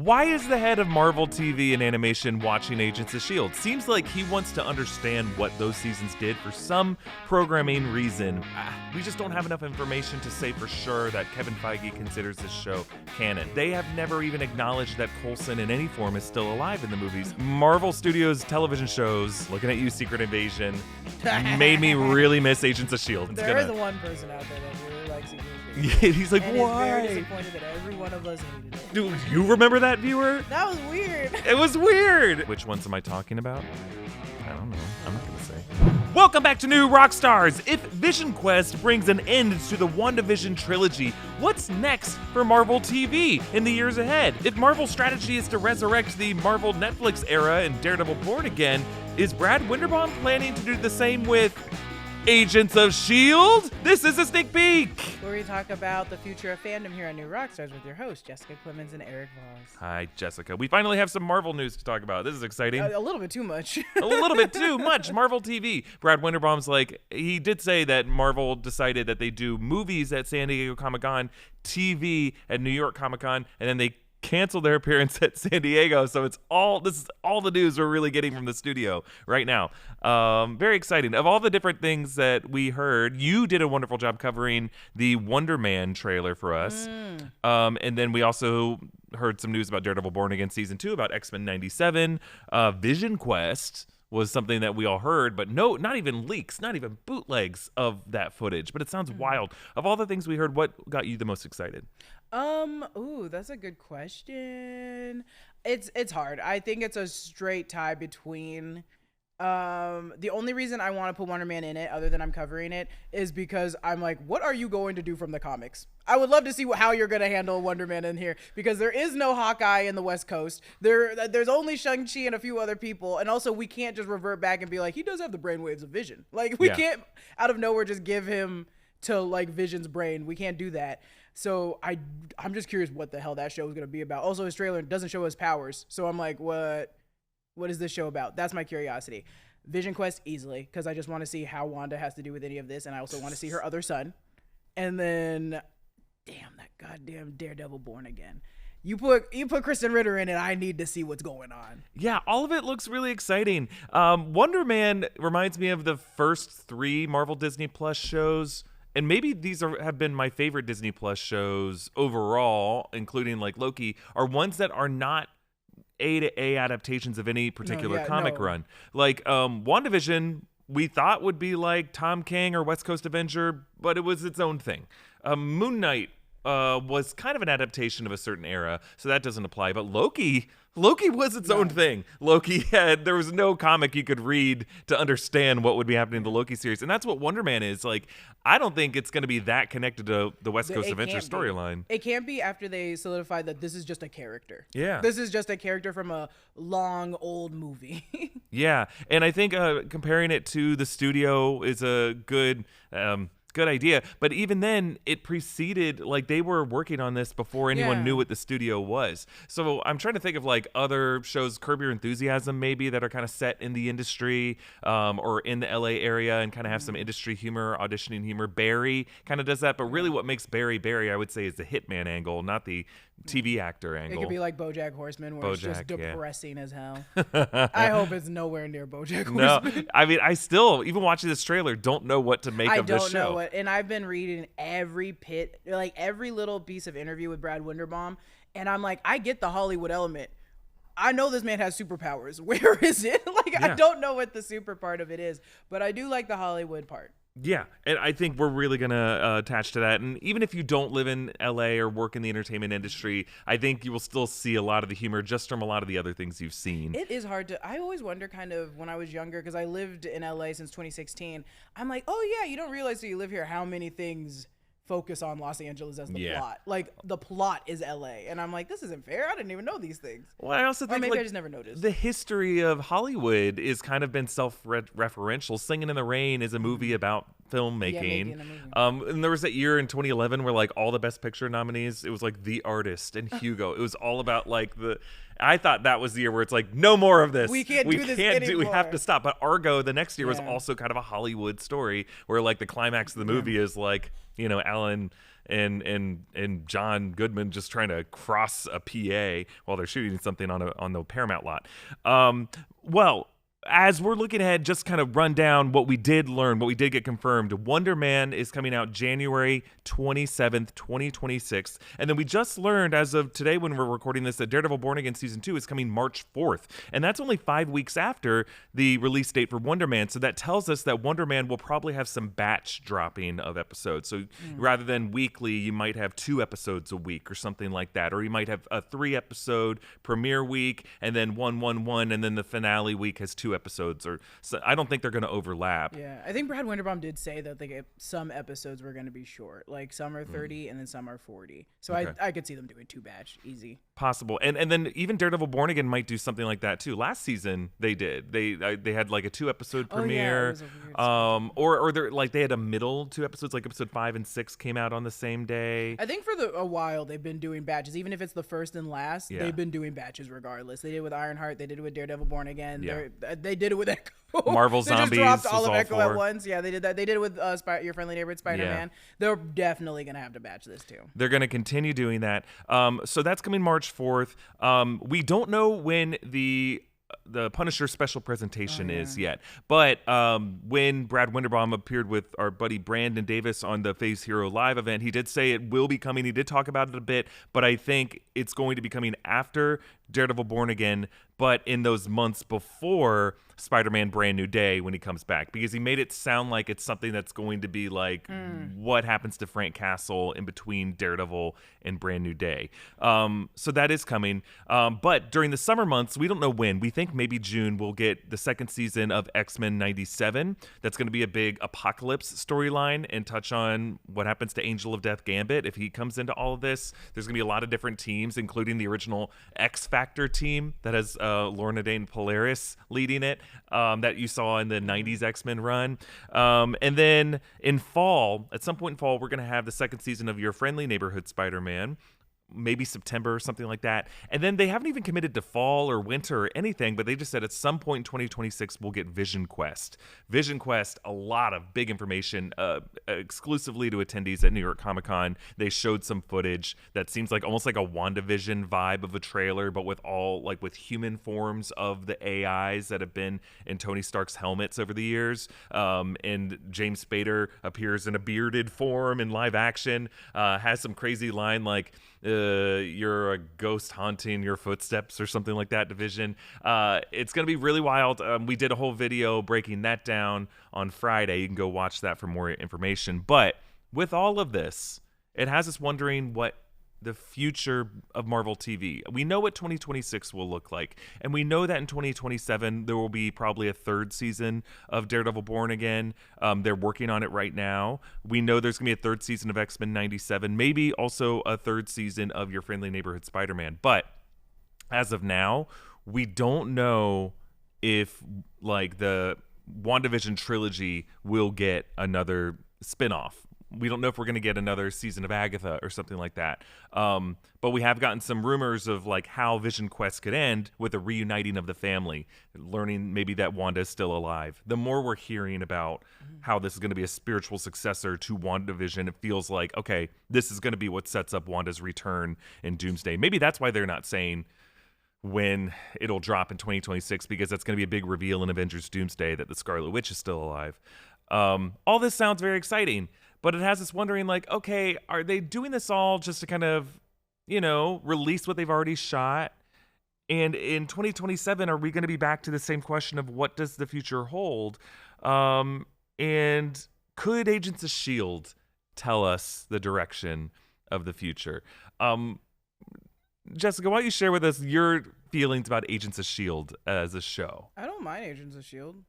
Why is the head of Marvel TV and animation watching Agents of S.H.I.E.L.D.? Seems like he wants to understand what those seasons did for some programming reason. We just don't have enough information to say for sure that Kevin Feige considers this show canon. They have never even acknowledged that Coulson in any form is still alive in the movies. Marvel Studios television shows, looking at you, Secret Invasion, made me really miss Agents of S.H.I.E.L.D. There is one person out there that really likes Secret Invasion. Yeah, he's like, and why? Is very disappointed that every one of us hated it. Do you remember that, viewer? That was weird. It was weird. Which ones am I talking about? I don't know. I'm not going to say. Welcome back to New Rockstars. If Vision Quest brings an end to the WandaVision trilogy, what's next for Marvel TV in the years ahead? If Marvel's strategy is to resurrect the Marvel Netflix era and Daredevil Born Again, is Brad Winderbaum planning to do the same with Agents of S.H.I.E.L.D.? This is a sneak peek. Where we talk about the future of fandom here on New Rockstars with your hosts, Jessica, Clemons, and Erik Voss. Hi, Jessica. We finally have some Marvel news to talk about. This is exciting. A little bit too much. A little bit too much. Marvel TV. Brad Winderbaum's like, he did say that Marvel decided that they do movies at San Diego Comic-Con, TV at New York Comic-Con, and then they canceled their appearance at San Diego. So this is all the news we're really getting from the studio right now. Very exciting. Of all the different things that we heard, you did a wonderful job covering the Wonder Man trailer for us. And then we also heard some news about Daredevil Born Again Season 2, about X-Men 97, Vision Quest was something that we all heard, but no, not even leaks, not even bootlegs of that footage. But it sounds wild. Of all the things we heard, what got you the most excited? Ooh, that's a good question. It's hard. I think it's a straight tie between the only reason I want to put Wonder Man in it, other than I'm covering it, is because I'm like, what are you going to do from the comics? I would love to see how you're going to handle Wonder Man in here, because there is no Hawkeye in the West Coast. There's only Shang-Chi and a few other people. And also, we can't just revert back and be like, he does have the brainwaves of Vision. Like, we can't, out of nowhere, just give him to, like, Vision's brain. We can't do that. So I'm just curious what the hell that show is going to be about. Also, his trailer doesn't show his powers. So I'm like, what is this show about? That's my curiosity. Vision Quest, easily, because I just want to see how Wanda has to do with any of this. And I also want to see her other son. And then, damn, that goddamn Daredevil Born Again. You put Kristen Ritter in it, I need to see what's going on. Yeah, all of it looks really exciting. Wonder Man reminds me of the first 3 Marvel Disney Plus shows. And maybe these have been my favorite Disney Plus shows overall, including like Loki, are ones that are not A-to-A adaptations of any particular comic run. Like WandaVision, we thought would be like Tom King or West Coast Avenger, but it was its own thing. Moon Knight was kind of an adaptation of a certain era, so that doesn't apply. But Loki was its own thing. There was no comic you could read to understand what would be happening in the Loki series. And that's what Wonder Man is. Like, I don't think it's going to be that connected to the West Coast Adventure storyline. It can't be after they solidified that this is just a character. Yeah. This is just a character from a long, old movie. Yeah. And I think comparing it to the studio is a good idea, but even then it preceded, like, they were working on this before anyone knew what the studio was. So I'm trying to think of like other shows, Curb Your Enthusiasm maybe, that are kind of set in the industry or in the LA area and kind of have some industry humor, auditioning humor. Barry kind of does that, but really what makes Barry I would say is the hitman angle, not the TV actor angle. It could be like BoJack Horseman, where it's just depressing as hell. I I hope it's nowhere near BoJack Horseman. No, I mean, I still, even watching this trailer, don't know what to make of this show. I don't know what, and I've been reading every little piece of interview with Brad Winderbaum, and I'm like, I get the Hollywood element. I know this man has superpowers. Where is it? I don't know what the super part of it is, but I do like the Hollywood part. Yeah, and I think we're really going to attach to that. And even if you don't live in LA or work in the entertainment industry, I think you will still see a lot of the humor just from a lot of the other things you've seen. It is hard to, I always wonder kind of when I was younger, because I lived in LA since 2016. I'm like, oh yeah, you don't realize till you live here how many things focus on Los Angeles as the plot. Like, the plot is LA. And I'm like, this isn't fair. I didn't even know these things. Well, I also think maybe I just never noticed. The history of Hollywood is kind of been self-referential. Singing in the Rain is a movie about filmmaking. And there was that year in 2011 where like all the Best Picture nominees, it was like The Artist and Hugo. It was all about like I thought that was the year where it's like, no more of this. We can't do this anymore. We have to stop. But Argo the next year was also kind of a Hollywood story where like the climax of the movie is like, you know, Alan and John Goodman just trying to cross a PA while they're shooting something on the Paramount lot. Well, as we're looking ahead, just kind of run down what we did learn, what we did get confirmed. Wonder Man is coming out January 27th, 2026. And then we just learned as of today when we're recording this that Daredevil Born Again Season 2 is coming March 4th. And that's only 5 weeks after the release date for Wonder Man. So that tells us that Wonder Man will probably have some batch dropping of episodes. So rather than weekly, you might have 2 episodes a week or something like that. Or you might have a 3-episode premiere week and then one, and then the finale week has 2 episodes. Or so I don't think they're going to overlap. Yeah, I think Brad Winderbaum did say that some episodes were going to be short, like some are 30 and then some are 40. So okay. I could see them doing 2 batch easy. Possible. And then even Daredevil Born Again might do something like that too. Last season they did. They had like a 2-episode premiere. Or they're like they had a middle 2 episodes, like episode 5 and 6 came out on the same day. I think for a while they've been doing batches, even if it's the first and last. Yeah. They've been doing batches regardless. They did it with Ironheart. They did it with Daredevil Born Again. Yeah. They did it with Echo. Marvel Zombies. They just dropped all of Echo at once. Yeah, they did that. They did it with Your Friendly Neighborhood Spider-Man. Yeah. They're definitely going to have to batch this too. They're going to continue doing that. So that's coming March 4th. We don't know when the Punisher special presentation is yet. But when Brad Winderbaum appeared with our buddy Brandon Davis on the Phase Hero Live event, he did say it will be coming. He did talk about it a bit, but I think it's going to be coming after Daredevil Born Again, but in those months before Spider-Man Brand New Day when he comes back, because he made it sound like it's something that's going to be like what happens to Frank Castle in between Daredevil and Brand New Day. So that is coming. But during the summer months, we don't know when. We think maybe June we'll get the 2nd season of X-Men 97. That's going to be a big Apocalypse storyline and touch on what happens to Angel of Death Gambit if he comes into all of this. There's going to be a lot of different teams, including the original X-Factor team that has Lorna Dane Polaris leading it, that you saw in the 90s X-Men run. And then in fall, at some point in fall, we're going to have the 2nd season of Your Friendly Neighborhood Spider-Man, maybe September or something like that. And then they haven't even committed to fall or winter or anything, but they just said at some point in 2026 we'll get Vision Quest. Vision Quest, a lot of big information exclusively to attendees at New York Comic Con. They showed some footage that seems like almost like a WandaVision vibe of a trailer, but with with human forms of the AIs that have been in Tony Stark's helmets over the years. And James Spader appears in a bearded form in live action, has some crazy line like, you're a ghost haunting your footsteps or something like that, Division. It's going to be really wild. We did a whole video breaking that down on Friday. You can go watch that for more information. But with all of this, it has us wondering what the future of Marvel TV. We know what 2026 will look like, and we know that in 2027 there will be probably a 3rd season of Daredevil Born Again. They're working on it right now. We know there's gonna be a 3rd season of X-Men 97, maybe also a 3rd season of Your Friendly Neighborhood Spider-Man. But as of now, we don't know if like the WandaVision trilogy will get another spinoff. We don't know if we're going to get another season of Agatha or something like that. But we have gotten some rumors of like how Vision Quest could end with a reuniting of the family, learning maybe that Wanda is still alive. The more we're hearing about how this is going to be a spiritual successor to WandaVision, it feels like, okay, this is going to be what sets up Wanda's return in Doomsday. Maybe that's why they're not saying when it'll drop in 2026, because that's going to be a big reveal in Avengers Doomsday that the Scarlet Witch is still alive. All this sounds very exciting. But it has us wondering, like, okay, are they doing this all just to kind of, release what they've already shot? And in 2027, are we going to be back to the same question of what does the future hold? And could Agents of S.H.I.E.L.D. tell us the direction of the future? Jessica, why don't you share with us your feelings about Agents of S.H.I.E.L.D. as a show? I don't mind Agents of S.H.I.E.L.D.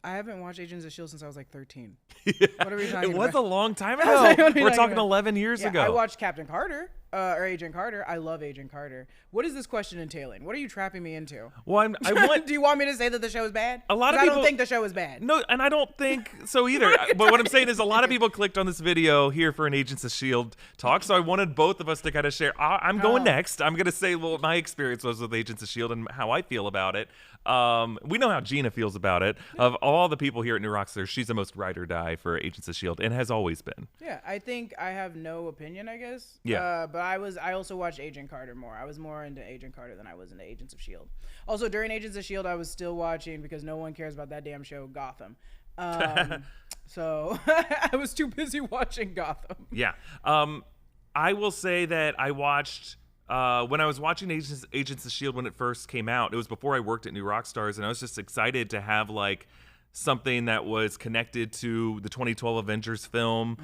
I haven't watched Agents of S.H.I.E.L.D. since I was like 13. Yeah. What are we talking about? It was a long time ago. We're talking 11 years ago. I watched Captain Carter. or Agent Carter. I love Agent Carter. What is this question entailing? What are you trapping me into? Well, I want. Do you want me to say that the show is bad? A lot of 'Cause people I don't think the show is bad. No, and I don't think so either. But what I'm saying is a lot of people clicked on this video here for an Agents of S.H.I.E.L.D. talk, so I wanted both of us to kind of share. I'm going next. I'm going to say what my experience was with Agents of S.H.I.E.L.D. and how I feel about it. We know how Gina feels about it. Of all the people here at New Rockstars, she's the most ride or die for Agents of S.H.I.E.L.D. and has always been. Yeah, I think I have no opinion, I guess. Yeah. But I also watched Agent Carter more. I was more into Agent Carter than I was into Agents of S.H.I.E.L.D. Also, during Agents of S.H.I.E.L.D., I was still watching, because no one cares about that damn show, Gotham. So I was too busy watching Gotham. Yeah. I will say that I watched when I was watching Agents of S.H.I.E.L.D. when it first came out. It was before I worked at New Rockstars, and I was just excited to have like something that was connected to the 2012 Avengers film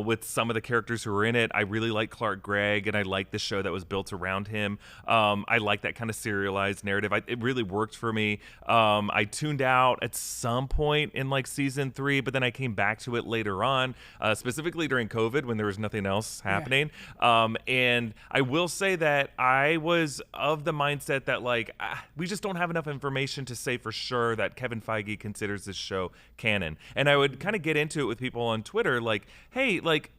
with some of the characters who were in it. I really like Clark Gregg, and I like the show that was built around him. I like that kind of serialized narrative. It really worked for me. I tuned out at some point in like season 3, but then I came back to it later on, specifically during COVID when there was nothing else happening. And I will say that I was of the mindset that like we just don't have enough information to say for sure that Kevin Feige considers this show canon. And I would kind of get into it with people on Twitter like, hey, like,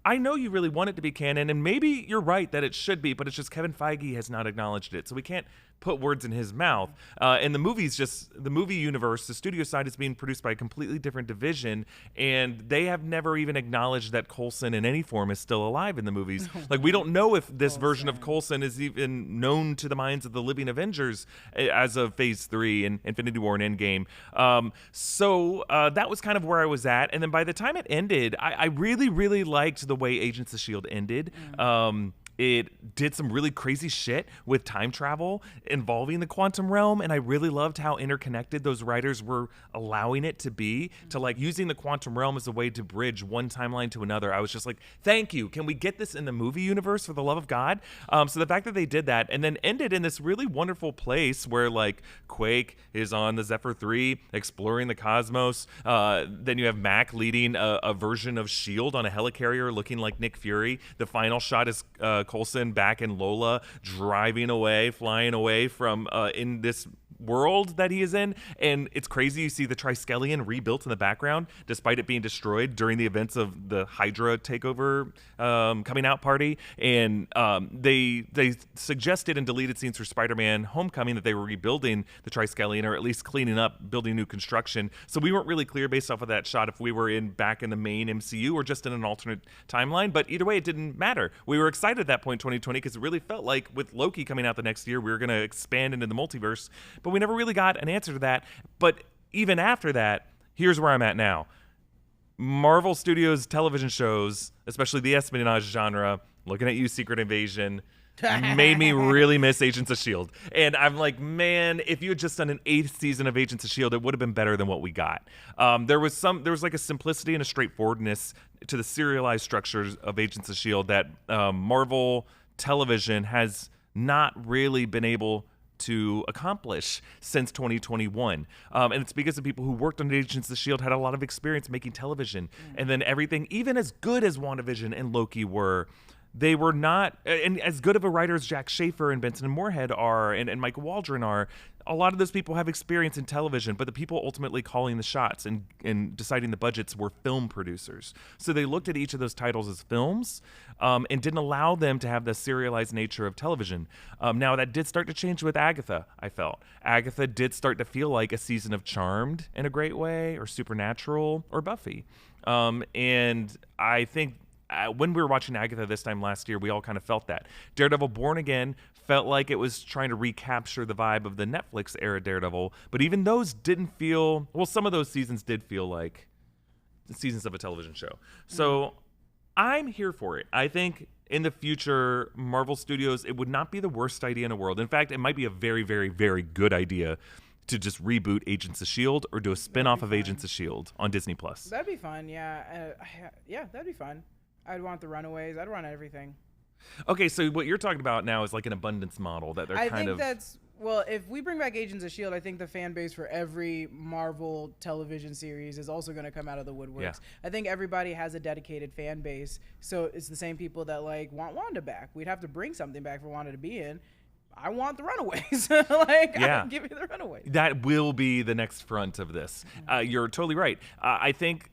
I know you really want it to be canon, and maybe you're right that it should be, but it's just Kevin Feige has not acknowledged it. So we can't put words in his mouth. And the movie universe, the studio side is being produced by a completely different division, and they have never even acknowledged that Coulson in any form is still alive in the movies. Like, we don't know if this version of Coulson is even known to the minds of the living Avengers as of Phase 3 and Infinity War and Endgame. So that was kind of where I was at. And then by the time it ended, I really, really liked the way Agents of S.H.I.E.L.D. ended. It did some really crazy shit with time travel involving the quantum realm, and I really loved how interconnected those writers were allowing it to be, to like using the quantum realm as a way to bridge one timeline to another. I was just like, thank you. Can we get this in the movie universe, for the love of God? So the fact that they did that and then ended in this really wonderful place where like Quake is on the Zephyr 3 exploring the cosmos. Then you have Mac leading a version of S.H.I.E.L.D. on a helicarrier looking like Nick Fury. The final shot is Coulson back in Lola, driving away, flying away from in this world that he is in. And it's crazy. You see the Triskelion rebuilt in the background, despite it being destroyed during the events of the Hydra takeover coming out party. And they suggested in deleted scenes for Spider-Man Homecoming that they were rebuilding the Triskelion, or at least cleaning up, building new construction. So we weren't really clear based off of that shot if we were back in the main MCU or just in an alternate timeline. But either way, it didn't matter. We were excited at that point, 2020, because it really felt like with Loki coming out the next year, we were going to expand into the multiverse. But we never really got an answer to that. But even after that, here's where I'm at now. Marvel Studios television shows, especially the espionage genre, looking at you, Secret Invasion, made me really miss Agents of S.H.I.E.L.D. And I'm like, man, if you had just done an 8th season of Agents of S.H.I.E.L.D., it would have been better than what we got. There was like a simplicity and a straightforwardness to the serialized structures of Agents of S.H.I.E.L.D. that Marvel Television has not really been able to accomplish since 2021. And it's because the people who worked on Agents of S.H.I.E.L.D. had a lot of experience making television. And then everything, even as good as WandaVision and Loki were, they were not, and as good of a writer as Jack Schaefer and Benson and Moorhead are, and Mike Waldron are, a lot of those people have experience in television, but the people ultimately calling the shots and deciding the budgets were film producers. So they looked at each of those titles as films and didn't allow them to have the serialized nature of television. Now, that did start to change with Agatha, I felt. Agatha did start to feel like a season of Charmed in a great way, or Supernatural, or Buffy. And I think when we were watching Agatha this time last year, we all kind of felt that. Daredevil Born Again felt like it was trying to recapture the vibe of the Netflix era Daredevil, but even those didn't feel, well, some of those seasons did feel like seasons of a television show. So I'm here for it. I think in the future, Marvel Studios, it would not be the worst idea in the world. In fact, it might be a very, very, very good idea to just reboot Agents of S.H.I.E.L.D. or do a spin-off of Agents of S.H.I.E.L.D. on Disney+. That'd be fun, yeah. Yeah, that'd be fun. I'd want the Runaways. I'd want everything. Okay, so what you're talking about now is like an abundance model that they're I think that's Well, if we bring back Agents of S.H.I.E.L.D., I think the fan base for every Marvel television series is also going to come out of the woodworks. Yeah. I think everybody has a dedicated fan base. So it's the same people that like want Wanda back. We'd have to bring something back for Wanda to be in. I want the Runaways. Give me the Runaways. That will be the next front of this. You're totally right. I think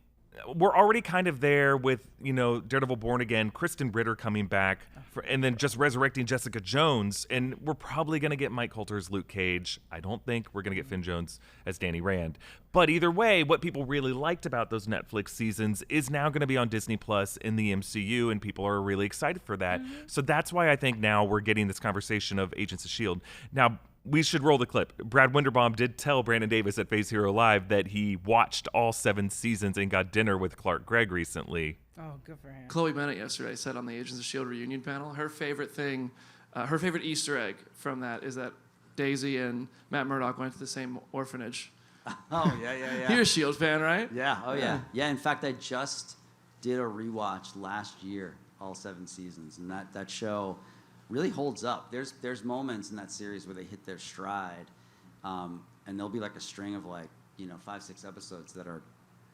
we're already kind of there with, Daredevil Born Again, Kristen Ritter coming back, and then just resurrecting Jessica Jones. And we're probably going to get Mike Coulter's Luke Cage. I don't think we're going to get Finn Jones as Danny Rand. But either way, what people really liked about those Netflix seasons is now going to be on Disney Plus in the MCU, and people are really excited for that. So that's why I think now we're getting this conversation of Agents of S.H.I.E.L.D. Now, we should roll the clip. Brad Winderbaum did tell Brandon Davis at Phase Hero Live that he watched all 7 seasons and got dinner with Clark Gregg recently. Oh, good for him. Chloe Bennett yesterday said on the Agents of S.H.I.E.L.D. reunion panel, her favorite thing, her favorite Easter egg from that is that Daisy and Matt Murdock went to the same orphanage. Oh, yeah. You're a S.H.I.E.L.D. fan, right? Yeah, oh yeah. Yeah, in fact, I just did a rewatch last year, all 7 seasons, and that show really holds up. There's moments in that series where they hit their stride, and there'll be like a string of 5-6 episodes that are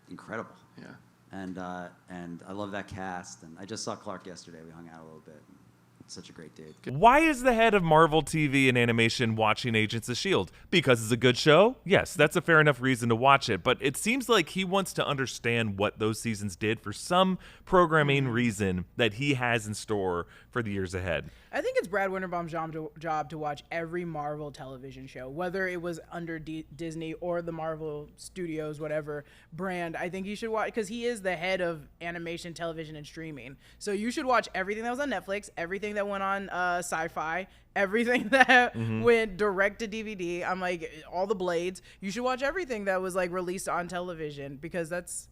incredible. Yeah. And I love that cast. And I just saw Clark yesterday. We hung out a little bit. Such a great dude. Why is the head of Marvel TV and animation watching Agents of S.H.I.E.L.D.? Because it's a good show? Yes, that's a fair enough reason to watch it. But it seems like he wants to understand what those seasons did for some programming reason that he has in store for the years ahead. I think it's Brad Winderbaum's job to watch every Marvel television show, whether it was under Disney or the Marvel Studios, whatever brand. I think you should watch, because he is the head of animation, television, and streaming. So you should watch everything that was on Netflix, everything that went on Sci-Fi, everything that went direct to DVD. I'm like, all the Blades. You should watch everything that was like released on television, because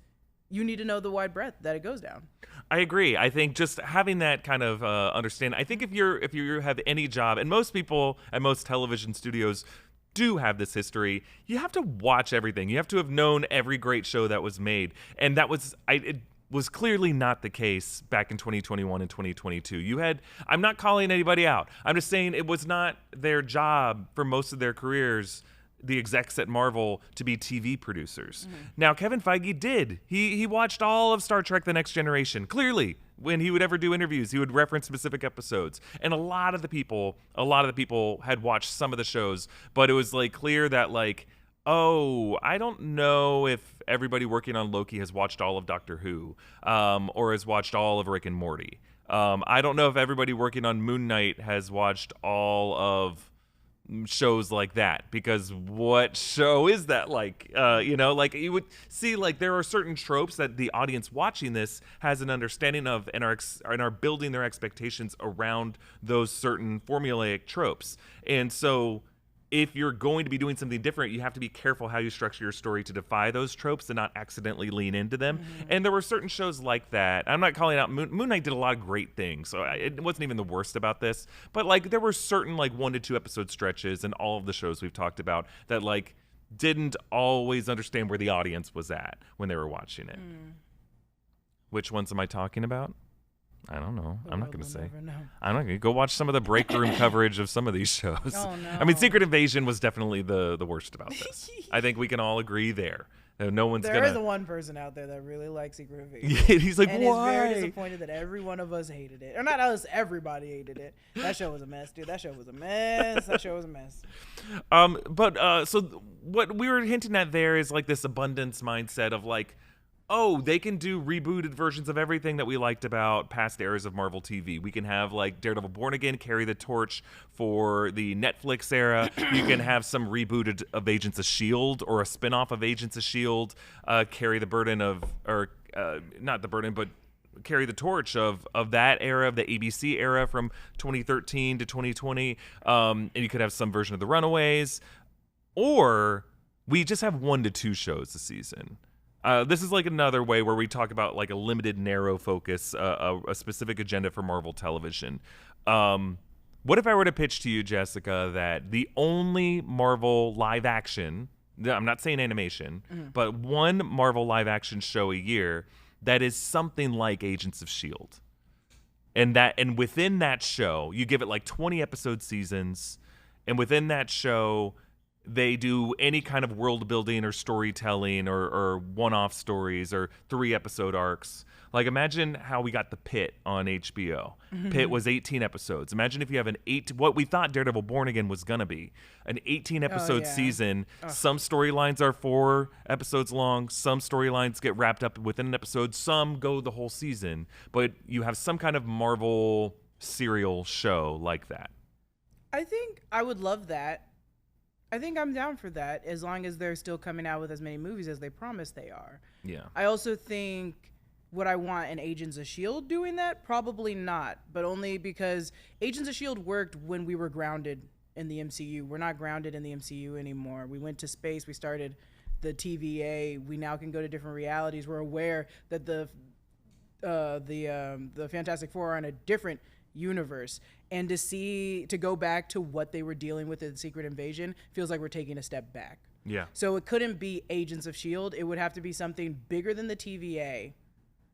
you need to know the wide breadth that it goes down. I agree. I think just having that kind of understanding. I think if you have any job, and most people at most television studios do have this history, you have to watch everything. You have to have known every great show that was made, and it was clearly not the case back in 2021 and 2022. I'm not calling anybody out. I'm just saying it was not their job for most of their careers, the execs at Marvel, to be TV producers. Now, Kevin Feige did. He watched all of Star Trek: The Next Generation. Clearly, when he would ever do interviews, he would reference specific episodes. And a lot of the people had watched some of the shows, but it was clear that I don't know if everybody working on Loki has watched all of Doctor Who, or has watched all of Rick and Morty. I don't know if everybody working on Moon Knight has watched all of shows like that, because what show is that you would see there are certain tropes that the audience watching this has an understanding of and are building their expectations around those certain formulaic tropes. And so if you're going to be doing something different, you have to be careful how you structure your story to defy those tropes and not accidentally lean into them. And there were certain shows like that. I'm not calling out Moon Knight did a lot of great things, so it wasn't even the worst about this. But there were certain 1 to 2 episode stretches in all of the shows we've talked about that didn't always understand where the audience was at when they were watching it. Which ones am I talking about? I don't know. I'm not going to say. I'm not going to go watch some of the break room coverage of some of these shows. Oh, no. I mean, Secret Invasion was definitely the worst about this. I think we can all agree there. No one's There gonna. is one person out there that really likes Secret Invasion. Yeah, he's like, and why? is very disappointed that every one of us hated it. Or not us, everybody hated it. That show was a mess, dude. That show was a mess. So what we were hinting at there is this abundance mindset of they can do rebooted versions of everything that we liked about past eras of Marvel TV. We can have Daredevil Born Again carry the torch for the Netflix era. You can have some rebooted of Agents of S.H.I.E.L.D. or a spinoff of Agents of S.H.I.E.L.D. Carry the burden of, or not the burden, but carry the torch of that era, of the ABC era from 2013 to 2020. And you could have some version of the Runaways, or we just have 1 to 2 shows a season. This is another way where we talk about a limited, narrow focus, a specific agenda for Marvel Television. What if I were to pitch to you, Jessica, that the only Marvel live action, I'm not saying animation, but one Marvel live action show a year that is something like Agents of S.H.I.E.L.D. And within that show, you give it 20 episode seasons, and within that show, they do any kind of world building or storytelling or one-off stories or 3-episode arcs. Like, imagine how we got The Pit on HBO. Pit was 18 episodes. Imagine if you have what we thought Daredevil Born Again was going to be, an 18-episode season. Some storylines are 4 episodes long. Some storylines get wrapped up within an episode. Some go the whole season. But you have some kind of Marvel serial show like that. I think I would love that. I think I'm down for that, as long as they're still coming out with as many movies as they promise they are. Yeah. I also think, would I want an Agents of S.H.I.E.L.D. doing that? Probably not, but only because Agents of S.H.I.E.L.D. worked when we were grounded in the MCU. We're not grounded in the MCU anymore. We went to space. We started the TVA. We now can go to different realities. We're aware that the Fantastic Four are in a different universe, and to go back to what they were dealing with in Secret Invasion feels like we're taking a step back. Yeah. So it couldn't be Agents of S.H.I.E.L.D. It would have to be something bigger than the TVA.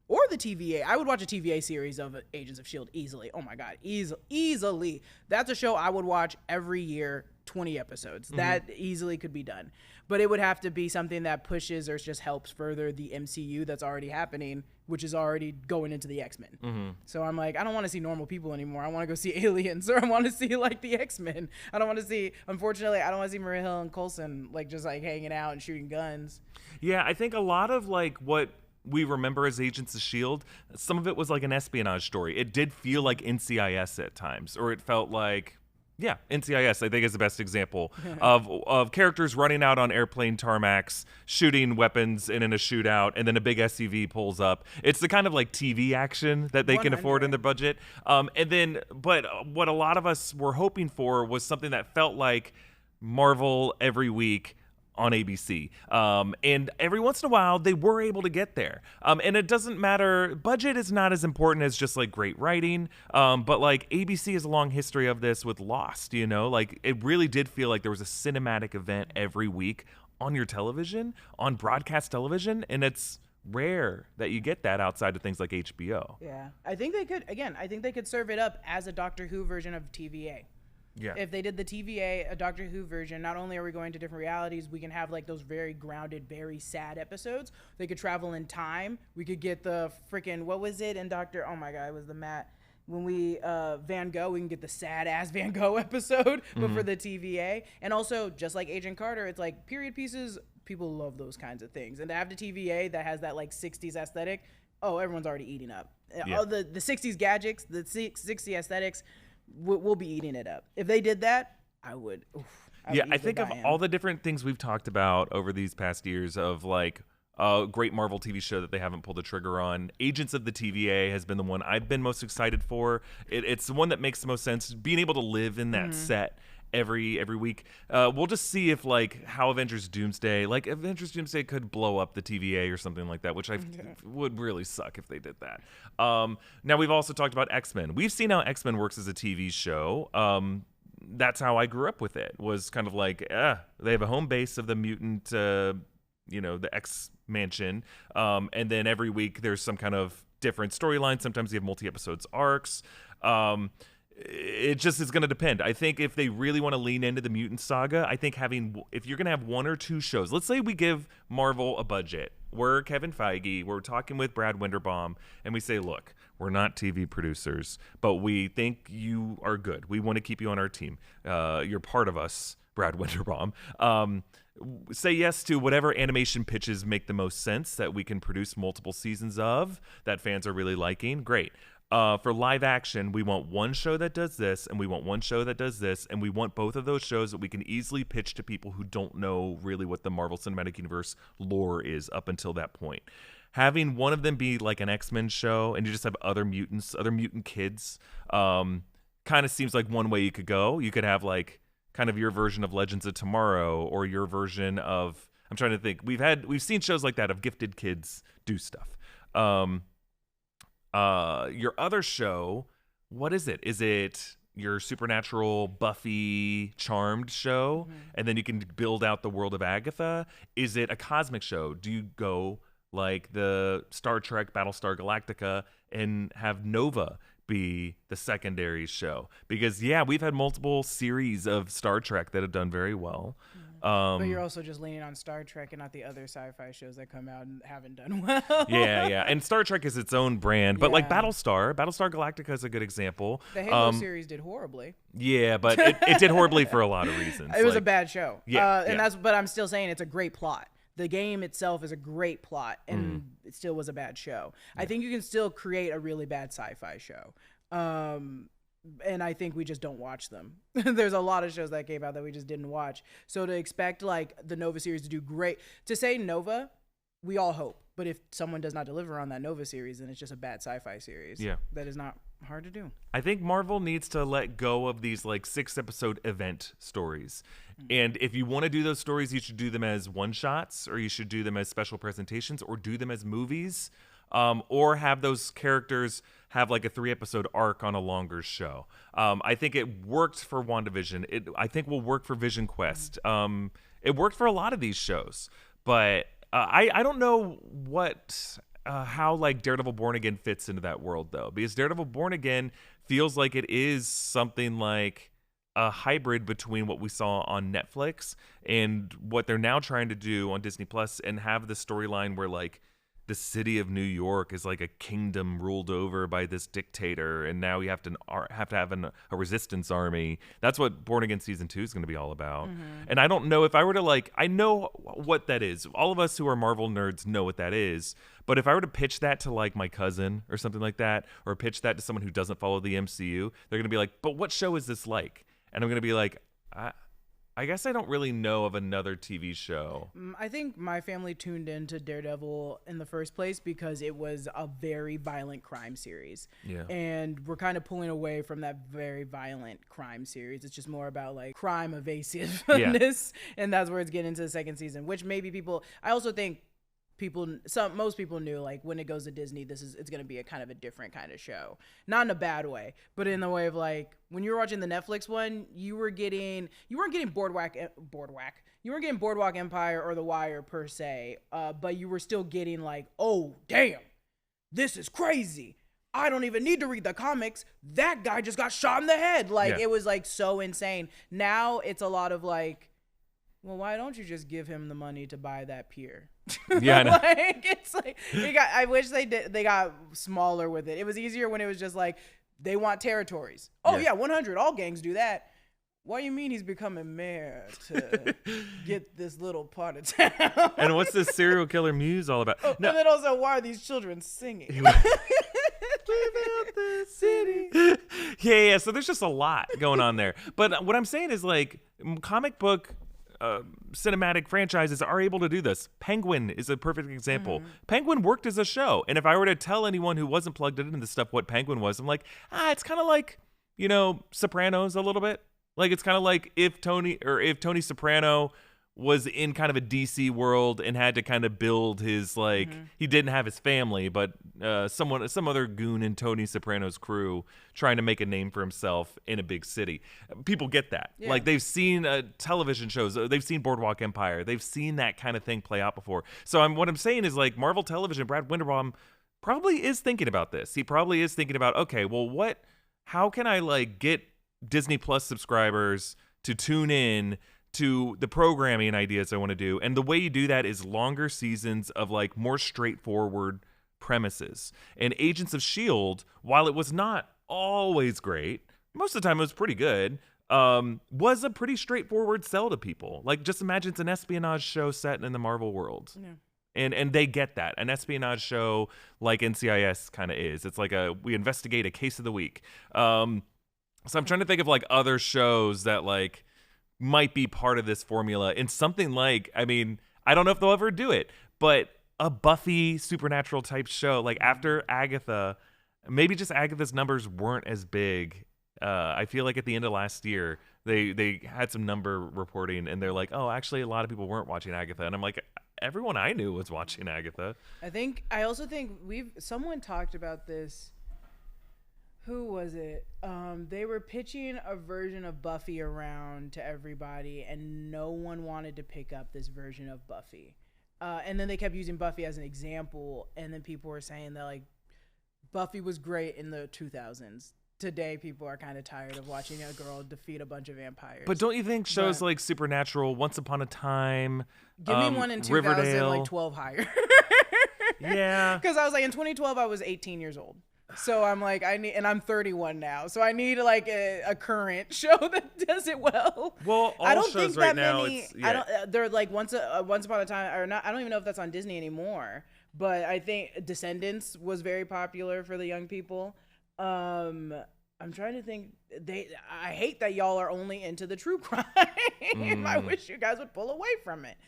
Or the TVA. I would watch a TVA series of Agents of S.H.I.E.L.D. easily. Oh my God, easily. That's a show I would watch every year, 20 episodes. That easily could be done. But it would have to be something that pushes or just helps further the MCU that's already happening, which is already going into the X-Men. So I'm like, I don't want to see normal people anymore. I want to go see aliens, or I want to see like the X-Men. Unfortunately, I don't want to see Maria Hill and Coulson like just like hanging out and shooting guns. Yeah, I think a lot of like what we remember as Agents of S.H.I.E.L.D., some of it was like an espionage story. It did feel like NCIS at times, or it felt like, yeah, NCIS, I think, is the best example of characters running out on airplane tarmacs, shooting weapons in a shootout, and then a big SUV pulls up. It's the kind of like TV action that they can afford in their budget. But what a lot of us were hoping for was something that felt like Marvel every week on ABC. And every once in a while, they were able to get there. And it doesn't matter. Budget is not as important as just like great writing. But like ABC has a long history of this with Lost, you know, like it really did feel like there was a cinematic event every week on your television, on broadcast television. And it's rare that you get that outside of things like HBO. Yeah. I think they could serve it up as a Doctor Who version of TVA. Yeah. If they did the TVA, a Doctor Who version, not only are we going to different realities, we can have like those very grounded, very sad episodes. They could travel in time. We could get the freaking, what was it in Doctor, oh my God, it was the Matt, when we, Van Gogh, we can get the sad ass Van Gogh episode, but for the TVA. And also, just like Agent Carter, it's like period pieces, people love those kinds of things. And to have the TVA that has that like 60s aesthetic, oh, everyone's already eating up. Yeah. All the 60s gadgets, the 60s aesthetics, we'll be eating it up. If they did that, I would. I think of all the different things we've talked about over these past years of like a great Marvel TV show that they haven't pulled the trigger on. Agents of the TVA has been the one I've been most excited for. It's the one that makes the most sense. Being able to live in that set every week. We'll just see if like how Avengers Doomsday could blow up the TVA or something like that, which would really suck if they did that. Now we've also talked about X-Men. We've seen how X-Men works as a TV show. That's how I grew up with it, was kind of like, they have a home base of the mutant, the X mansion. And then every week there's some kind of different storyline. Sometimes you have multi-episodes arcs. It just is going to depend. I think if they really want to lean into the mutant saga, I think if you're going to have 1 or 2 shows, let's say we give Marvel a budget. We're Kevin Feige, we're talking with Brad Winderbaum, and we say, look, we're not TV producers, but we think you are good. We want to keep you on our team. You're part of us, Brad Winderbaum. Say yes to whatever animation pitches make the most sense that we can produce multiple seasons of that fans are really liking. Great. For live action, we want 1 show that does this, and we want 1 show that does this, and we want both of those shows that we can easily pitch to people who don't know really what the Marvel Cinematic Universe lore is up until that point. Having one of them be like an X-Men show, and you just have other mutants, other mutant kids, kind of seems like one way you could go. You could have like kind of your version of Legends of Tomorrow, or your version of, I'm trying to think. We've seen shows like that of gifted kids do stuff. Your other show, what is it? Is it your supernatural Buffy Charmed show? And then you can build out the world of Agatha? Is it a cosmic show? Do you go like the Star Trek Battlestar Galactica and have Nova be the secondary show, because we've had multiple series of Star Trek that have done very well. But you're also just leaning on Star Trek and not the other sci-fi shows that come out and haven't done well. yeah, and Star Trek is its own brand, but like Yeah. Battlestar Galactica is a good example. The Halo series did horribly. Yeah, but it did horribly for a lot of reasons. It was a Like, bad show. Yeah, And yeah. but I'm still saying it's a great plot. The game itself is a great plot, and it still was a bad show. I think you can still create a really bad sci-fi show. And I think we just don't watch them. There's a lot of shows that came out that we just didn't watch. So to expect like the Nova series to do great, to say Nova, we all hope. But if someone does not deliver on that Nova series, then it's just a bad sci-fi series. Yeah. That is not hard to do. I think Marvel needs to let go of these like 6-episode event stories. And if you want to do those stories, you should do them as one-shots, or you should do them as special presentations, or do them as movies, or have those characters have like a 3-episode arc on a longer show. I think it worked for WandaVision. I think will work for Vision Quest. It worked for a lot of these shows, but I don't know how like Daredevil Born Again fits into that world though, because Daredevil Born Again feels like it is something like a hybrid between what we saw on Netflix and what they're now trying to do on Disney Plus, and have the storyline where like the city of New York is like a kingdom ruled over by this dictator, and now you have to have a resistance army. That's what Born Again season 2 is going to be all about. And I don't know if I were to like, I know what that is. All of us who are Marvel nerds know what that is. But if I were to pitch that to like my cousin or something like that, or pitch that to someone who doesn't follow the MCU, they're going to be like, but what show is this like? And I'm going to be like, I guess I don't really know of another TV show. I think my family tuned into Daredevil in the first place because it was a very violent crime series. Yeah. And we're kind of pulling away from that very violent crime series. It's just more about like crime evasiveness. And that's where it's getting into the second season, which maybe I also think most people knew like when it goes to Disney, it's going to be a kind of a different kind of show, not in a bad way, but in the way of like when you were watching the Netflix one, you weren't getting Boardwalk Empire or The Wire per se, but you were still getting like, oh damn, this is crazy. I don't even need to read the comics. That guy just got shot in the head. Like It was like so insane. Now it's a lot of like, well, why don't you just give him the money to buy that pier? Yeah, I know. Like it's like I wish they got smaller with it. It was easier when it was just like they want territories. Oh yeah, 100. All gangs do that. What do you mean he's becoming mayor to get this little part of town? And what's this serial killer muse all about? And then also, why are these children singing? Yeah. So there's just a lot going on there. But what I'm saying is like comic book cinematic franchises are able to do this. Pengwin is a perfect example. Pengwin worked as a show, and if I were to tell anyone who wasn't plugged into this stuff what Pengwin was, I'm like, it's kind of like, Sopranos a little bit. Like it's kind of like if Tony Soprano was in kind of a DC world and had to kind of build his he didn't have his family, but some other goon in Tony Soprano's crew trying to make a name for himself in a big city. People get that. Yeah. Like they've seen television shows, they've seen Boardwalk Empire, they've seen that kind of thing play out before. So what I'm saying is like Marvel Television, Brad Winderbaum probably is thinking about this. He probably is thinking about, okay, well how can I like get Disney Plus subscribers to tune in to the programming ideas I want to do. And the way you do that is longer seasons of like more straightforward premises. And Agents of S.H.I.E.L.D., while it was not always great, most of the time it was pretty good, was a pretty straightforward sell to people. Like just imagine it's an espionage show set in the Marvel world. Yeah. And they get that. An espionage show like NCIS kind of is. It's like we investigate a case of the week. So I'm trying to think of like other shows that like might be part of this formula in something like, I don't know if they'll ever do it, but a Buffy supernatural type show, like after Agatha, maybe just Agatha's numbers weren't as big. I feel like at the end of last year, they had some number reporting and they're like, oh, actually a lot of people weren't watching Agatha. And I'm like, everyone I knew was watching Agatha. I also think someone talked about this. Who was it? They were pitching a version of Buffy around to everybody, and no one wanted to pick up this version of Buffy. And then they kept using Buffy as an example, and then people were saying that like Buffy was great in the 2000s. Today, people are kind of tired of watching a girl defeat a bunch of vampires. But don't you think shows like Supernatural, Once Upon a Time, give me one in 2000, Riverdale, like 12 higher. Yeah. Because I was like, in 2012, I was 18 years old. So I'm like, and I'm 31 now. So I need like a current show that does it well. Well, all I don't shows think right that now, many. it's, yeah. I don't. They're like Once Upon a Time or not. I don't even know if that's on Disney anymore. But I think Descendants was very popular for the young people. I'm trying to think. I hate that y'all are only into the true crime. I wish you guys would pull away from it.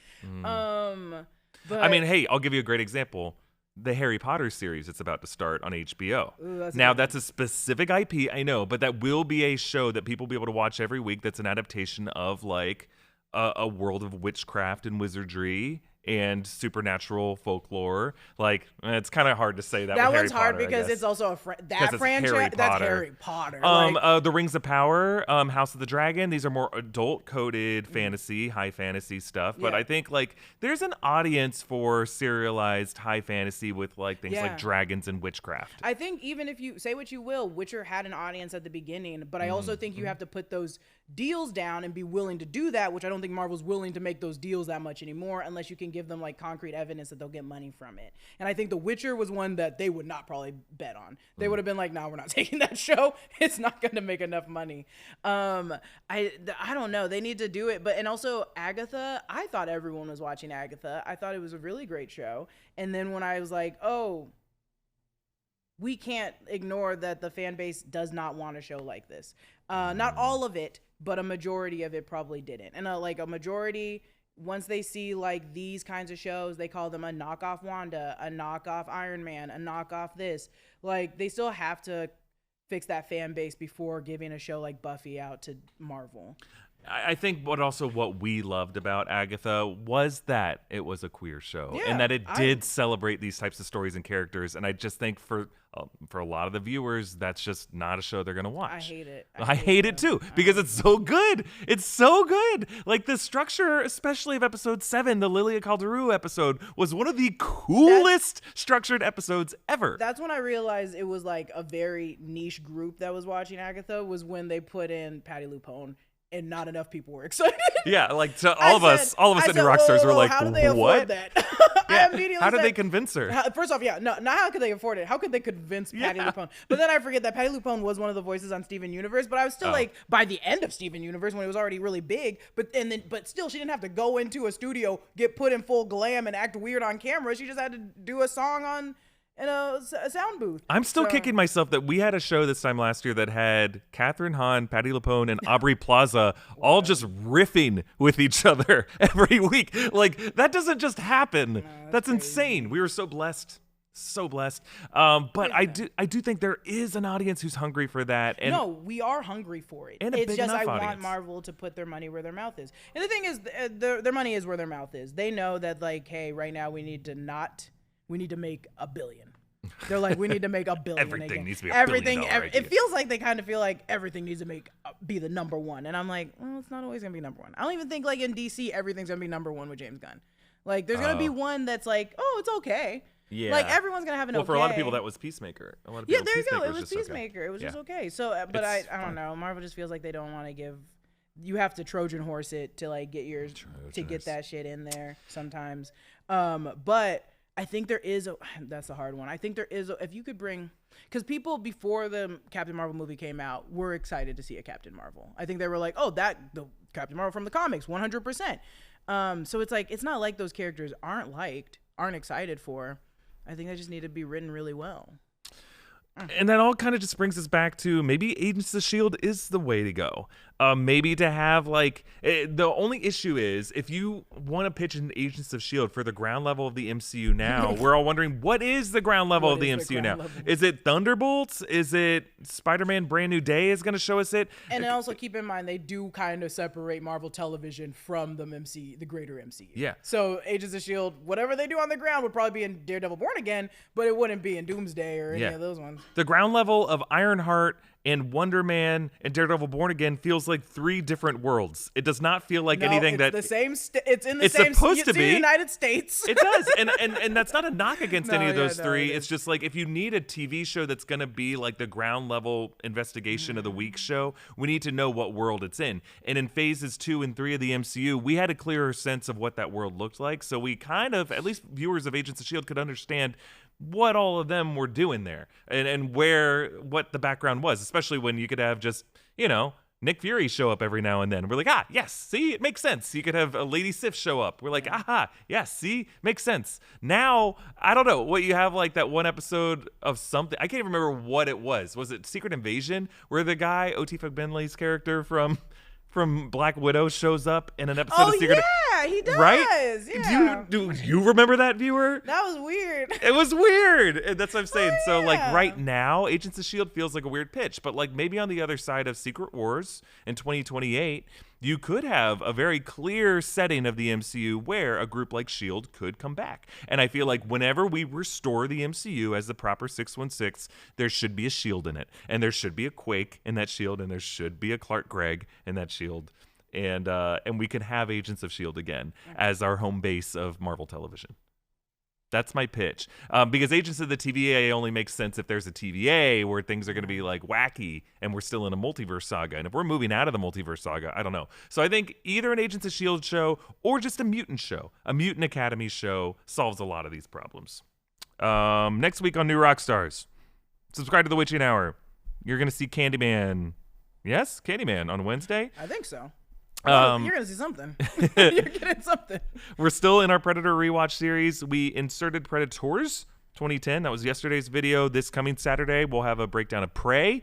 But I mean, hey, I'll give you a great example. The Harry Potter series that's about to start on HBO. Ooh, that's a specific IP, I know, but that will be a show that people will be able to watch every week. That's an adaptation of like a world of witchcraft and wizardry and supernatural folklore. Like, it's kind of hard to say that. That with one's Harry hard Potter, because it's also that franchise. Harry That's Potter. Harry Potter. The Rings of Power, House of the Dragon. These are more adult-coded fantasy, high fantasy stuff. But Yeah. I think like there's an audience for serialized high fantasy with like things Yeah. like dragons and witchcraft. I think even if you say what you will, Witcher had an audience at the beginning, but I also think you have to put those deals down and be willing to do that, which I don't think Marvel's willing to make those deals that much anymore unless you can give them like concrete evidence that they'll get money from it. And I think The Witcher was one that they would not probably bet on. They would have been like, "No, we're not taking that show. It's not going to make enough money." I don't know. They need to do it, and also Agatha. I thought everyone was watching Agatha. I thought it was a really great show. And then when I was like, "Oh, we can't ignore that the fan base does not want a show like this." Not all of it, but a majority of it probably didn't. And like a majority, once they see like these kinds of shows, they call them a knockoff Wanda, a knockoff Iron Man, a knockoff this. Like they still have to fix that fan base before giving a show like Buffy out to Marvel. I think what we loved about Agatha was that it was a queer show, Yeah, and that it did celebrate these types of stories and characters. And I just think for a lot of the viewers, that's just not a show they're gonna watch. I hate it. I hate it too because it's so good. It's so good. Like the structure, especially of episode 7, the Lilia Calderu episode, was one of the coolest structured episodes ever. That's when I realized it was like a very niche group that was watching Agatha, was when they put in Patti LuPone. And not enough people were excited. Yeah, like to all of us in Rockstars were like, how did they what? afford that? Yeah. I immediately How did said, they convince her? First off, not how could they afford it? How could they convince Patti LuPone? But then I forget that Patti LuPone was one of the voices on Steven Universe. But I was still like, by the end of Steven Universe, when it was already really big, but still, she didn't have to go into a studio, get put in full glam, and act weird on camera. She just had to do a song in a sound booth. I'm still kicking myself that we had a show this time last year that had Kathryn Hahn, Patti LuPone, and Aubrey Plaza all just riffing with each other every week. Like, that doesn't just happen. That's insane. We were so blessed. So blessed. But I do think there is an audience who's hungry for that. And no, we are hungry for it. And a it's big just enough I want audience. Marvel to put their money where their mouth is. And the thing is, their money is where their mouth is. They know that, like, hey, right now we need to make $1 billion. They're like, we need to make $1 billion. Everything again. needs to be $1 billion idea. It feels like they kind of feel like everything needs to be the number one. And I'm like, well, it's not always gonna be number one. I don't even think like in DC everything's gonna be number one with James Gunn. Like, there's gonna be one that's like, oh, it's okay. Yeah. Like everyone's gonna have an well, okay. for a lot of people, that was Peacemaker. A lot of Yeah, people, there you go. Peacemaker It was just okay. Peacemaker. It was just Yeah. okay. So, but I It's don't fine. know. Marvel just feels like they don't want to give. You have to Trojan horse it to like get yours to get that shit in there sometimes. But I think there is that's a hard one. I think there is if you could bring, because people before the Captain Marvel movie came out were excited to see a Captain Marvel. I think they were like, oh, the Captain Marvel from the comics, 100%. So it's like, it's not like those characters aren't excited for. I think they just need to be written really well. And that all kind of just brings us back to maybe Agents of S.H.I.E.L.D. is the way to go. Maybe to have like the only issue is if you want to pitch an Agents of S.H.I.E.L.D. for the ground level of the MCU now, we're all wondering, what is the ground level of the MCU now? Is it Thunderbolts? Is it Spider-Man Brand New Day is going to show us it? And then also keep in mind, they do kind of separate Marvel Television from the greater MCU. Yeah. So Agents of S.H.I.E.L.D., whatever they do on the ground would probably be in Daredevil Born Again, but it wouldn't be in Doomsday or any of those ones. The ground level of Ironheart and Wonder Man and Daredevil Born Again feels like 3 different worlds. It does not feel like anything it's that the same. It's in the it's same. supposed to it's be. in the United States. It does, and that's not a knock against any of those no, 3. it It's just like if you need a TV show that's gonna be like the ground level investigation of the week show, we need to know what world it's in. And in phases 2 and 3 of the MCU, we had a clearer sense of what that world looked like, so we kind of, at least viewers of Agents of S.H.I.E.L.D. could understand what all of them were doing there and what the background was, especially when you could have just, Nick Fury show up every now and then. We're like, yes, see, it makes sense. You could have a Lady Sif show up. We're like, yes, see, makes sense. Now, I don't know, what you have like that one episode of something, I can't even remember what it was. Was it Secret Invasion, where the guy, Oti Fagbenley's character from Black Widow shows up in an episode of Secret He does. Right? Yeah. Do you remember that, viewer? That was weird. It was weird. And that's what I'm saying. So, like, right now, Agents of S.H.I.E.L.D. feels like a weird pitch. But, like, maybe on the other side of Secret Wars in 2028, you could have a very clear setting of the MCU where a group like S.H.I.E.L.D. could come back. And I feel like whenever we restore the MCU as the proper 616, there should be a S.H.I.E.L.D. in it. And there should be a Quake in that S.H.I.E.L.D. And there should be a Clark Gregg in that S.H.I.E.L.D. And we can have Agents of S.H.I.E.L.D. again as our home base of Marvel Television. That's my pitch. Because Agents of the TVA only makes sense if there's a TVA where things are going to be like wacky and we're still in a multiverse saga. And if we're moving out of the multiverse saga, I don't know. So I think either an Agents of S.H.I.E.L.D. show or just a mutant show, a Mutant Academy show solves a lot of these problems. Next week on New Rockstars, subscribe to The Witching Hour. You're going to see Candyman. Yes? Candyman on Wednesday? I think so. You're gonna see something. You're getting something. We're still in our Predator rewatch series. We inserted Predators 2010. That was yesterday's video. This coming Saturday, we'll have a breakdown of Prey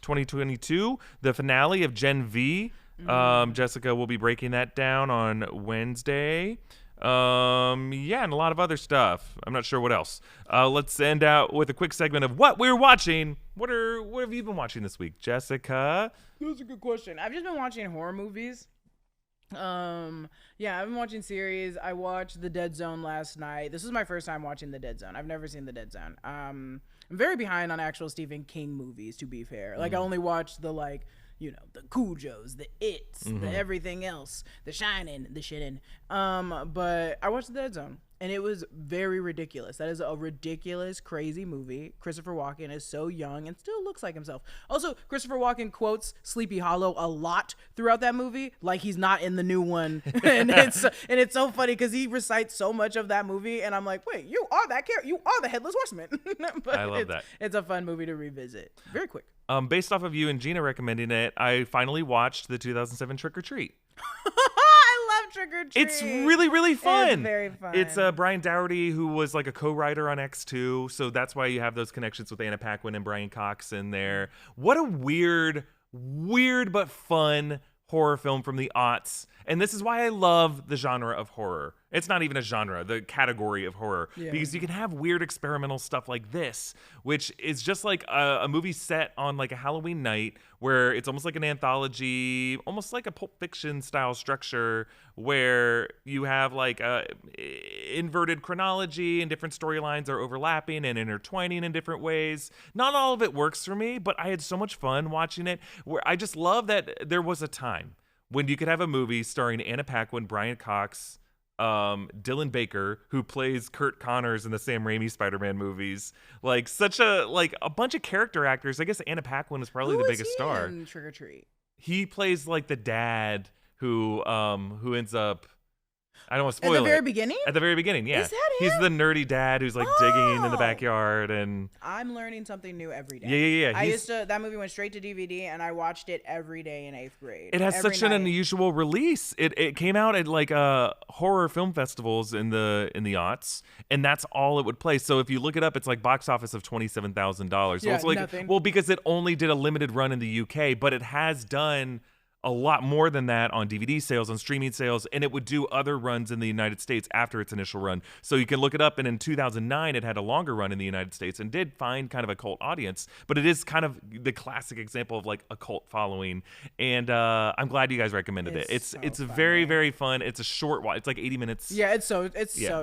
2022, the finale of Gen V. Jessica will be breaking that down on Wednesday. And a lot of other stuff. I'm not sure what else. Let's end out with a quick segment of what we're watching. What have you been watching this week, Jessica? That was a good question. I've just been watching horror movies. I've been watching series. I watched The Dead Zone last night. This is my first time watching The Dead Zone. I've never seen The Dead Zone. I'm very behind on actual Stephen King movies, to be fair. Like, I only watched the, the Cujos, the It's, the everything else, the Shining, the Shitting. But I watched The Dead Zone, and it was very ridiculous. That is a ridiculous, crazy movie. Christopher Walken is so young and still looks like himself. Also, Christopher Walken quotes Sleepy Hollow a lot throughout that movie, like he's not in the new one. and it's so funny because he recites so much of that movie, and I'm like, wait, you are that character. You are the Headless Horseman. But I love that. It's a fun movie to revisit. Very quick. Based off of you and Gina recommending it, I finally watched the 2007 Trick or Treat. I love Trick or Treat. It's really, really fun. It's very fun. It's Brian Dougherty, who was like a co-writer on X2, so that's why you have those connections with Anna Paquin and Brian Cox in there. What a weird but fun horror film from the aughts. And this is why I love the genre of horror. It's not even a genre, the category of horror. Yeah. Because you can have weird experimental stuff like this, which is just like a movie set on like a Halloween night where it's almost like an anthology, almost like a Pulp Fiction style structure where you have like a inverted chronology and different storylines are overlapping and intertwining in different ways. Not all of it works for me, but I had so much fun watching it. Where I just love that there was a time when you could have a movie starring Anna Paquin, Brian Cox, Dylan Baker, who plays Kurt Connors in the Sam Raimi Spider-Man movies, like such a bunch of character actors. I guess Anna Paquin was probably the biggest star. In Trick or Treat? He plays like the dad who ends up. I don't want to spoil it. At the very beginning? At the very beginning, yeah. Is that him? He's the nerdy dad who's like digging in the backyard and. I'm learning something new every day. Yeah. That movie went straight to DVD and I watched it every day in 8th grade. It has such an unusual release. It came out at like horror film festivals in the aughts, and that's all it would play. So if you look it up, it's like box office of $27,000. Yeah, it's like, nothing. well, because it only did a limited run in the UK, but it has done a lot more than that on DVD sales, on streaming sales, and it would do other runs in the United States after its initial run. So you can look it up, and in 2009, it had a longer run in the United States and did find kind of a cult audience, but it is kind of the classic example of like a cult following, and I'm glad you guys recommended it. It's very, very fun. It's a short watch. It's like 80 minutes. Yeah, it's so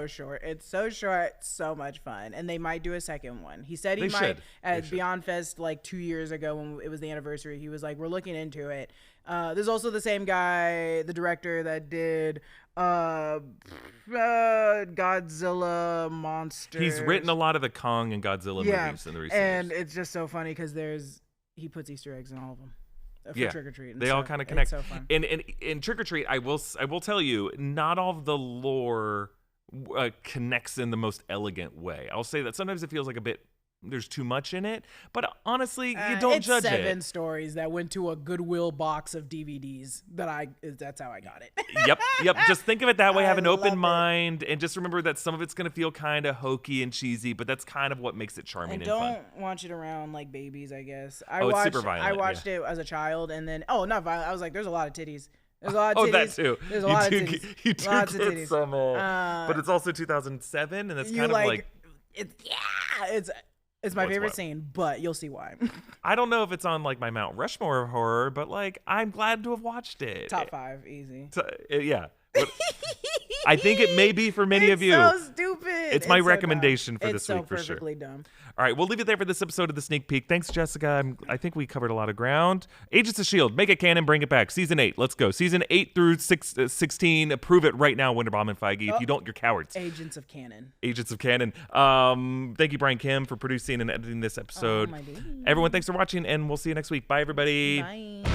short. It's so short, so much fun. And they might do a second one. He said he might at Beyond Fest like 2 years ago when it was the anniversary. He was like, we're looking into it. There's also the same guy, the director that did Godzilla Monsters. He's written a lot of the Kong and Godzilla movies in the recent years. And years. it's just so funny because he puts Easter eggs in all of them. For Trick or Treat. They all kind of connect. It's so fun. And in Trick or Treat, I will tell you, not all of the lore connects in the most elegant way. I'll say that sometimes it feels like there's too much in it, but honestly, you don't judge it. It's 7 stories that went to a Goodwill box of DVDs that's how I got it. Yep. Just think of it that way. Have an open mind, and just remember that some of it's going to feel kind of hokey and cheesy, but that's kind of what makes it charming and fun. Don't watch it around like babies, I guess. It's super violent. I watched it as a child, and then not violent. I was like, there's a lot of titties. There's a lot of titties. That too. There's a lot of titties. You do get some, but it's also 2007, and that's kind of like it's my favorite scene, but you'll see why. I don't know if it's on like my Mount Rushmore of horror, but like I'm glad to have watched it. Top 5, easy. Yeah. I think it may be for many of you. It's so stupid. It's my recommendation for this week for sure. It's so perfectly dumb. All right, we'll leave it there for this episode of The Sneak Peek. Thanks, Jessica. I think we covered a lot of ground. Agents of S.H.I.E.L.D., make it canon, bring it back. Season 8, let's go. Season 8 through 16, prove it right now, Winderbaum and Feige. If you don't, you're cowards. Agents of Canon. Agents of Canon. Thank you, Brian Kim, for producing and editing this episode. Oh, my baby. Everyone, thanks for watching, and we'll see you next week. Bye, everybody. Bye.